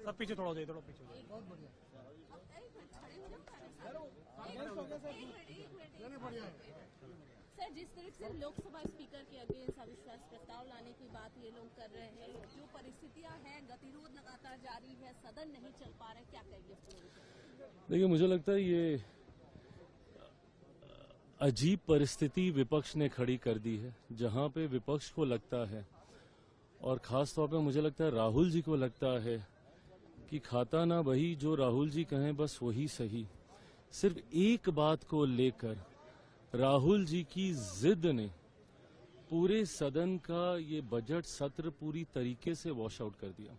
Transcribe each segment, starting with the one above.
सब पीछे थोड़ा हो जाए, थोड़ा पीछे हो जाए। बहुत बढ़िया। सर, जिस तरह से लोकसभा स्पीकर के अगेंस्ट अविश्वास प्रस्ताव लाने की बात ये लोग कर रहे हैं, जो परिस्थितियां हैं, गतिरोध लगातार जारी है, सदन नहीं चल पा रहे, क्या कहेंगे? देखिए, मुझे लगता है ये अजीब परिस्थिति विपक्ष ने खड़ी कर दी है, जहां पे विपक्ष को लगता है और खास तौर पे मुझे लगता है राहुल जी को लगता है कि खाता ना वही जो राहुल जी कहें बस वही सही। सिर्फ एक बात को लेकर राहुल जी की जिद ने पूरे सदन का ये बजट सत्र पूरी तरीके से वॉश आउट कर दिया।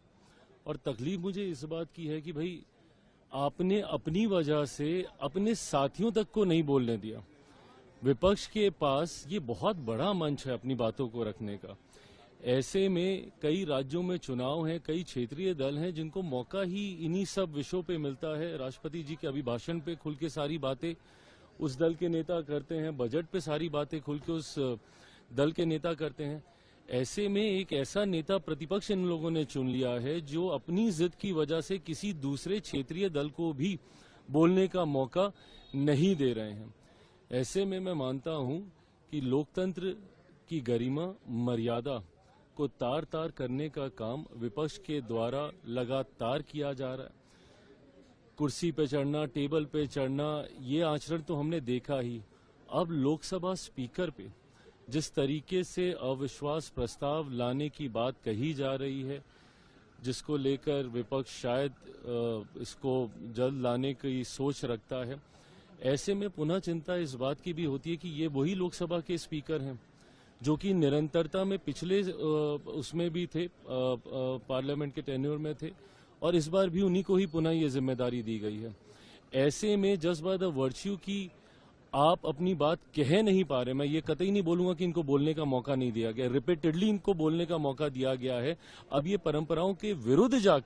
और तकलीफ मुझे इस बात की है कि भाई आपने अपनी वजह से अपने साथियों तक को नहीं बोलने दिया। विपक्ष के पास ये बहुत बड़ा मंच है अपनी बातों को रखने का। ऐसे में कई राज्यों में चुनाव हैं, कई क्षेत्रीय दल हैं जिनको मौका ही इन्हीं सब विषयों पे मिलता है। राष्ट्रपति जी के अभिभाषण पे खुल के सारी बातें उस दल के नेता करते हैं, बजट पे सारी बातें खुल के उस दल के नेता करते हैं। ऐसे में एक ऐसा नेता प्रतिपक्ष इन लोगों ने चुन लिया है जो अपनी जिद की वजह से किसी दूसरे क्षेत्रीय दल को भी बोलने का मौका नहीं दे रहे हैं। ऐसे में मैं मानता हूं कि लोकतंत्र की गरिमा, मर्यादा को तार तार करने का काम विपक्ष के द्वारा लगातार किया जा रहा है। कुर्सी पे चढ़ना, टेबल पे चढ़ना, ये आचरण तो हमने देखा ही। अब लोकसभा स्पीकर पे जिस तरीके से अविश्वास प्रस्ताव लाने की बात कही जा रही है, जिसको लेकर विपक्ष शायद इसको जल्द लाने की सोच रखता है, ऐसे में पुनः चिंता इस बात की भी होती है कि ये वही लोकसभा के स्पीकर हैं जो कि निरंतरता में पिछले उसमें भी थे, पार्लियामेंट के टेन्योर में थे, और इस बार भी उन्हीं को ही पुनः ये जिम्मेदारी दी गई है। ऐसे में जस्ट बाय द वर्च्यू की आप अपनी बात कह नहीं पा रहे, मैं ये कतई नहीं बोलूंगा कि इनको बोलने का मौका नहीं दिया गया, रिपीटेडली इनको बोलने का मौका दिया गया है। अब ये परंपराओं के विरुद्ध जाकर